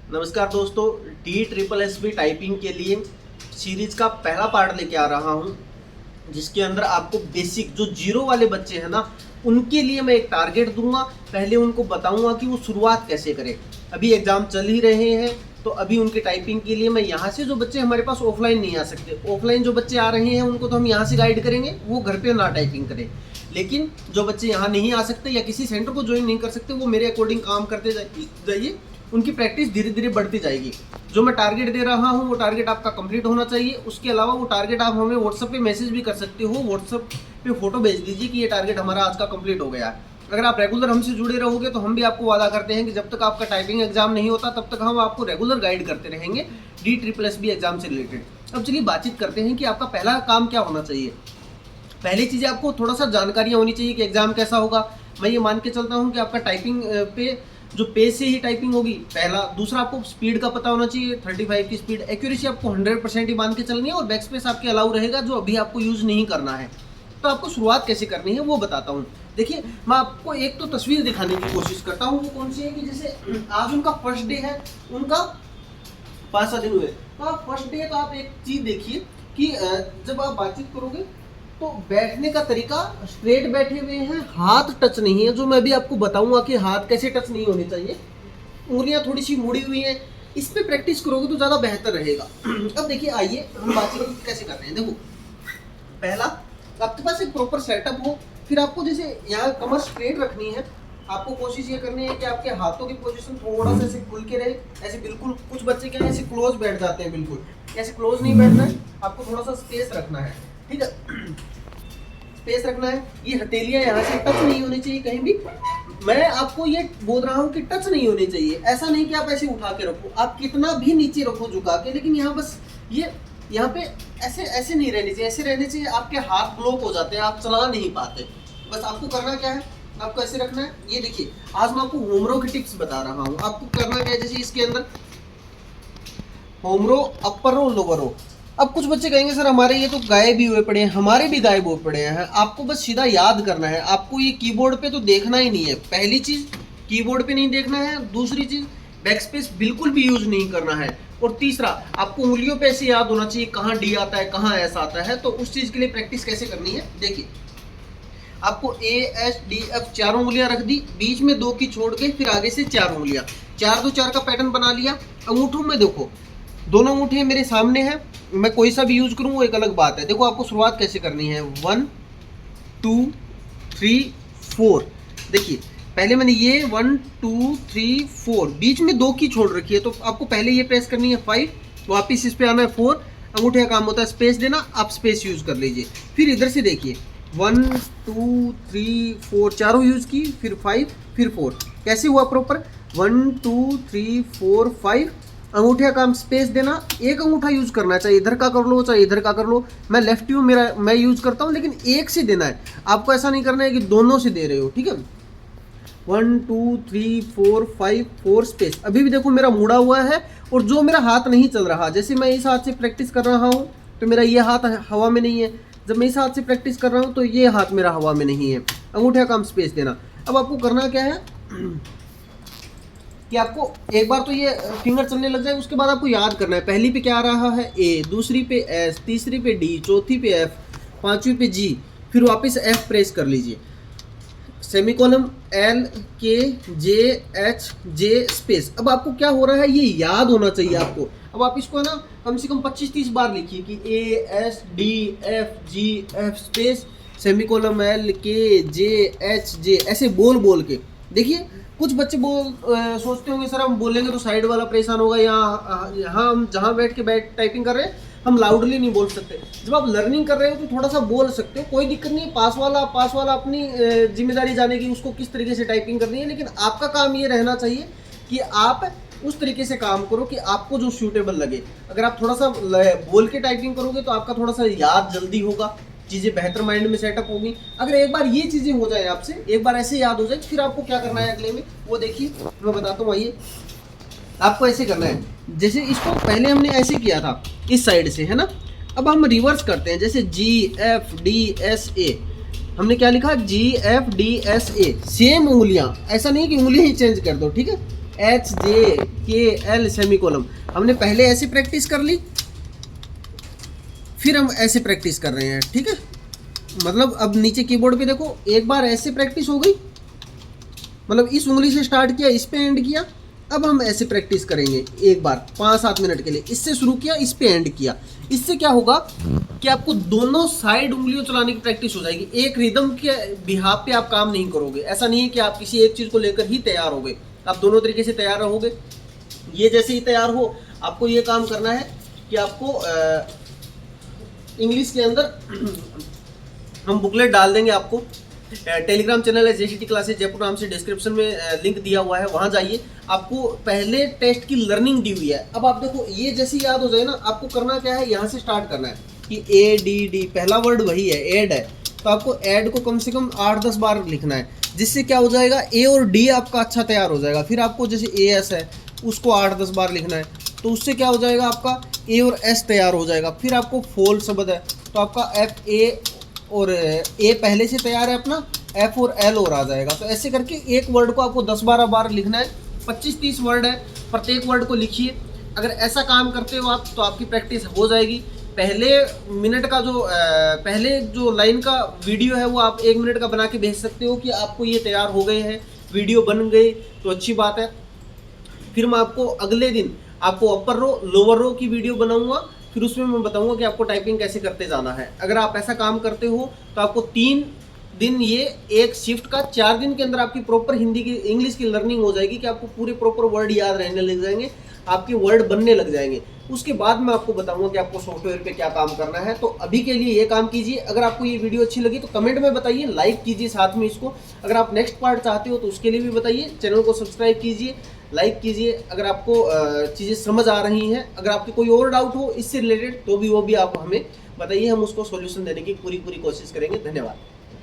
नमस्कार दोस्तों, TSSSB typing के लिए सीरीज का पहला पार्ट लेके आ रहा हूं, जिसके अंदर आपको बेसिक जो जीरो वाले बच्चे हैं ना, उनके लिए मैं एक टारगेट दूंगा। पहले उनको बताऊंगा कि वो शुरुआत कैसे करें। अभी एग्जाम चल ही रहे हैं, तो अभी उनके टाइपिंग के लिए मैं यहाँ से जो बच्चे हमारे पास ऑफलाइन नहीं आ सकते, ऑफलाइन जो बच्चे आ रहे हैं उनको तो हम यहाँ से गाइड करेंगे, वो घर पे ना टाइपिंग करें। लेकिन जो बच्चे यहाँ नहीं आ सकते या किसी सेंटर को ज्वाइन नहीं कर सकते, वो मेरे अकॉर्डिंग काम करते जाइए। उनकी प्रैक्टिस धीरे धीरे बढ़ती जाएगी। जो मैं टारगेट दे रहा हूँ वो टारगेट आपका कंप्लीट होना चाहिए। उसके अलावा वो टारगेट आप हमें व्हाट्सएप पे मैसेज भी कर सकते हो। व्हाट्सएप पे फोटो भेज दीजिए कि ये टारगेट हमारा आज का कंप्लीट हो गया है। अगर आप रेगुलर हमसे जुड़े रहोगे तो हम भी आपको वादा करते हैं कि जब तक आपका टाइपिंग एग्जाम नहीं होता तब तक हम आपको रेगुलर गाइड करते रहेंगे DSSSB एग्जाम से रिलेटेड। अब चलिए बातचीत करते हैं कि आपका पहला काम क्या होना चाहिए। पहली चीज़ आपको थोड़ा सा जानकारियाँ होनी चाहिए कि एग्जाम कैसा होगा। मैं ये मान के चलता हूँ कि आपका टाइपिंग पे जो पेज से ही टाइपिंग होगी, पहला। दूसरा, आपको स्पीड का पता होना चाहिए, 35 की स्पीड। एक्यूरेसी आपको 100% ही मान के चलनी है, और बैक स्पेस आपके अलाउ रहेगा, जो अभी आपको यूज़ नहीं करना है। तो आपको शुरुआत कैसे करनी है वो बताता हूँ। देखिए, मैं आपको एक तो तस्वीर दिखाने की कोशिश करता हूँ। वो कौन सी है कि जैसे आज उनका फर्स्ट डे है, उनका 5-7 दिन हुए, तो आप फर्स्ट डे तो आप एक चीज़ देखिए कि जब आप बातचीत करोगे तो बैठने का तरीका स्ट्रेट बैठे हुए हैं, हाथ टच नहीं है। जो मैं भी आपको बताऊंगा कि हाथ कैसे टच नहीं होने चाहिए, उंगलियां थोड़ी सी मुड़ी हुई हैं। इस पे प्रैक्टिस करोगे तो ज़्यादा बेहतर रहेगा। अब देखिए, आइए हम बातचीत कैसे कर रहे हैं। देखो, पहला, आपके पास एक प्रॉपर सेटअप हो। फिर आपको जैसे यहाँ कमर स्ट्रेट रखनी है। आपको कोशिश ये करनी है कि आपके हाथों की पोजीशन थोड़ा सा ऐसे खुल के रहे, ऐसे बिल्कुल। कुछ बच्चे क्या है, ऐसे क्लोज बैठ जाते हैं, बिल्कुल ऐसे क्लोज नहीं बैठना है। आपको थोड़ा सा स्पेस रखना है, ठीक है, स्पेस रखना है। ये हथेलियां यहाँ से टच नहीं होनी चाहिए कहीं भी। मैं आपको ये बोल रहा हूँ कि टच नहीं होनी चाहिए। ऐसा नहीं कि आप ऐसे उठा के रखो, आप कितना भी नीचे रखो झुका के, लेकिन यहाँ बस ये यहाँ पे ऐसे ऐसे नहीं रहने चाहिए, ऐसे रहने चाहिए। आपके हाथ ब्लॉक हो जाते हैं, आप चला नहीं पाते। बस आपको करना क्या है, आपको ऐसे रखना है। ये देखिए, आज मैं आपको होमरो की टिप्स बता रहा हूँ। आपको करना क्या है, जैसे इसके अंदर होमरो, अपर रो, लोअर रो। अब कुछ बच्चे कहेंगे सर हमारे ये तो गायब ही हुए पड़े हैं। हमारे भी गायब हुए पड़े हैं। आपको बस सीधा याद करना है। आपको ये कीबोर्ड पे तो देखना ही नहीं है। पहली चीज, कीबोर्ड पे नहीं देखना है। दूसरी चीज, बैक स्पेस बिल्कुल भी यूज नहीं करना है। और तीसरा, आपको उंगलियों पे ऐसे याद होना चाहिए कहाँ डी आता है, कहाँ एस आता है। तो उस चीज के लिए प्रैक्टिस कैसे करनी है, देखिए। आपको ASDF चारों उंगलियां रख दी, बीच में 2 की छोड़ के फिर आगे से 4 उंगलियां, 4-2-4 का पैटर्न बना लिया। अंगूठों में देखो, दोनों अंगूठे मेरे सामने हैं। मैं कोई सा भी यूज करूं वो एक अलग बात है। देखो, आपको शुरुआत कैसे करनी है, 1 2 3 4। देखिए, पहले मैंने ये 1 2 3 4, बीच में 2 की छोड़ रखी है, तो आपको पहले ये प्रेस करनी है 5, वापिस इस पे आना है 4। अंगूठे का काम होता है स्पेस देना, आप स्पेस यूज कर लीजिए। फिर इधर से देखिए, 1 2 3 4, चारों यूज की, फिर 5, फिर 4। कैसे हुआ प्रॉपर, 1 2 3 4 5। अंगूठे का काम स्पेस देना। एक अंगूठा यूज करना, चाहे इधर का कर लो चाहे इधर का कर लो। मैं लेफ्ट यू मेरा मैं यूज करता हूँ, लेकिन एक से देना है। आपको ऐसा नहीं करना है कि दोनों से दे रहे हो, ठीक है। 1 2 3 4 5 4 स्पेस। अभी भी देखो मेरा मुड़ा हुआ है, और जो मेरा हाथ नहीं चल रहा, जैसे मैं इस हाथ से प्रैक्टिस कर रहा हूँ तो मेरा ये हाथ हवा में नहीं है। जब मैं इस हाथ से प्रैक्टिस कर रहा हूँ तो ये हाथ मेरा हवा में नहीं है। अंगूठे का काम स्पेस देना। अब आपको करना क्या है कि आपको एक बार तो ये फिंगर चलने लग जाए, उसके बाद आपको याद करना है पहली पे क्या आ रहा है, A, दूसरी पे S, तीसरी पे D, चौथी पे F, पांचवी पे G, फिर वापस F प्रेस कर लीजिए। Semicolon L K J H J space. अब आपको क्या हो रहा है ये याद होना चाहिए आपको। अब आप इसको है ना कम से कम 25-30 बार लिखिए कि A S D F G F space semicolon L K J H J, ऐसे बोल बोल के। देखिए, कुछ बच्चे सोचते होंगे सर हम बोलेंगे तो साइड वाला परेशान होगा, यहाँ हम जहाँ बैठ के टाइपिंग कर रहे हैं हम लाउडली नहीं बोल सकते। जब आप लर्निंग कर रहे हो तो थोड़ा सा बोल सकते हो, कोई दिक्कत नहीं। पास वाला अपनी जिम्मेदारी जानेगी उसको किस तरीके से टाइपिंग करनी है, लेकिन आपका काम ये रहना चाहिए कि आप उस तरीके से काम करो कि आपको जो सूटेबल लगे। अगर आप थोड़ा सा बोल के टाइपिंग करोगे तो आपका थोड़ा सा याद जल्दी होगा, चीज़ें बेहतर माइंड में सेटअप होगी। अगर एक बार ये चीज़ें हो जाए आपसे, एक बार ऐसे याद हो जाए, फिर आपको क्या करना है अगले में वो देखिए, मैं बताता हूँ। आइए, आपको ऐसे करना है, जैसे इसको पहले हमने ऐसे किया था इस साइड से, है ना। अब हम रिवर्स करते हैं, जैसे GFDSA। हमने क्या लिखा, GFDSA। सेम उंगलियां, ऐसा नहीं कि उंगलियां ही चेंज कर दो, ठीक है। HJKL semicolon. हमने पहले ऐसे प्रैक्टिस कर ली, फिर हम ऐसे प्रैक्टिस कर रहे हैं, ठीक है। मतलब अब नीचे कीबोर्ड पे देखो, एक बार ऐसे प्रैक्टिस हो गई, मतलब इस उंगली से स्टार्ट किया, इस पे एंड किया। अब हम ऐसे प्रैक्टिस करेंगे एक बार 5-7 मिनट के लिए। इससे शुरू किया, इस पे एंड किया। इससे क्या होगा कि आपको दोनों साइड उंगलियों चलाने की प्रैक्टिस हो जाएगी। एक रिदम के बिहाफ पे आप काम नहीं करोगे। ऐसा नहीं है कि आप किसी एक चीज़ को लेकर ही तैयार होगे, आप दोनों तरीके से तैयार रहोगे। ये जैसे ही तैयार हो, आपको ये काम करना है कि आपको इंग्लिश के अंदर हम बुकलेट डाल देंगे। आपको टेलीग्राम चैनल है JCT क्लासेस जयपुर नाम से, डिस्क्रिप्शन में लिंक दिया हुआ है, वहाँ जाइए। आपको पहले टेस्ट की लर्निंग दी हुई है। अब आप देखो, ये जैसे याद हो जाए ना, आपको करना क्या है, यहाँ से स्टार्ट करना है कि ADD, पहला वर्ड वही है, ऐड है। तो आपको ऐड को कम से कम 8-10 बार लिखना है, जिससे क्या हो जाएगा, A और D आपका अच्छा तैयार हो जाएगा। फिर आपको जैसे AS है, उसको 8-10 बार लिखना है, तो उससे क्या हो जाएगा, आपका A और S तैयार हो जाएगा। फिर आपको फोल शब्द है, तो आपका FA और A पहले से तैयार है अपना, F और L और आ जाएगा। तो ऐसे करके एक वर्ड को आपको 10-12 बार लिखना है। 25-30 वर्ड है, प्रत्येक वर्ड को लिखिए। अगर ऐसा काम करते हो आप, तो आपकी प्रैक्टिस हो जाएगी। पहले मिनट का जो पहले जो लाइन का वीडियो है, वो आप 1 मिनट का बना के भेज सकते हो कि आपको ये तैयार हो गए हैं, वीडियो बन गई, तो अच्छी बात है। फिर मैं आपको अगले दिन आपको अपर रो लोअर रो की वीडियो बनाऊंगा, फिर उसमें मैं बताऊंगा कि आपको टाइपिंग कैसे करते जाना है। अगर आप ऐसा काम करते हो तो आपको 3 दिन, ये एक शिफ्ट का 4 दिन के अंदर आपकी प्रॉपर हिंदी की, इंग्लिश की लर्निंग हो जाएगी कि आपको पूरे प्रॉपर वर्ड याद रहने लग जाएंगे, आपके वर्ड बनने लग जाएंगे। उसके बाद मैं आपको बताऊंगा कि आपको सॉफ्टवेयर पे क्या काम करना है। तो अभी के लिए ये काम कीजिए। अगर आपको ये वीडियो अच्छी लगी तो कमेंट में बताइए, लाइक कीजिए साथ में इसको। अगर आप नेक्स्ट पार्ट चाहते हो तो उसके लिए भी बताइए। चैनल को सब्सक्राइब कीजिए, लाइक कीजिए। अगर आपको चीज़ें समझ आ रही हैं, अगर आपके कोई और डाउट हो इससे रिलेटेड, तो भी वो भी आप हमें बताइए, हम उसको सॉल्यूशन देने की पूरी कोशिश करेंगे। धन्यवाद।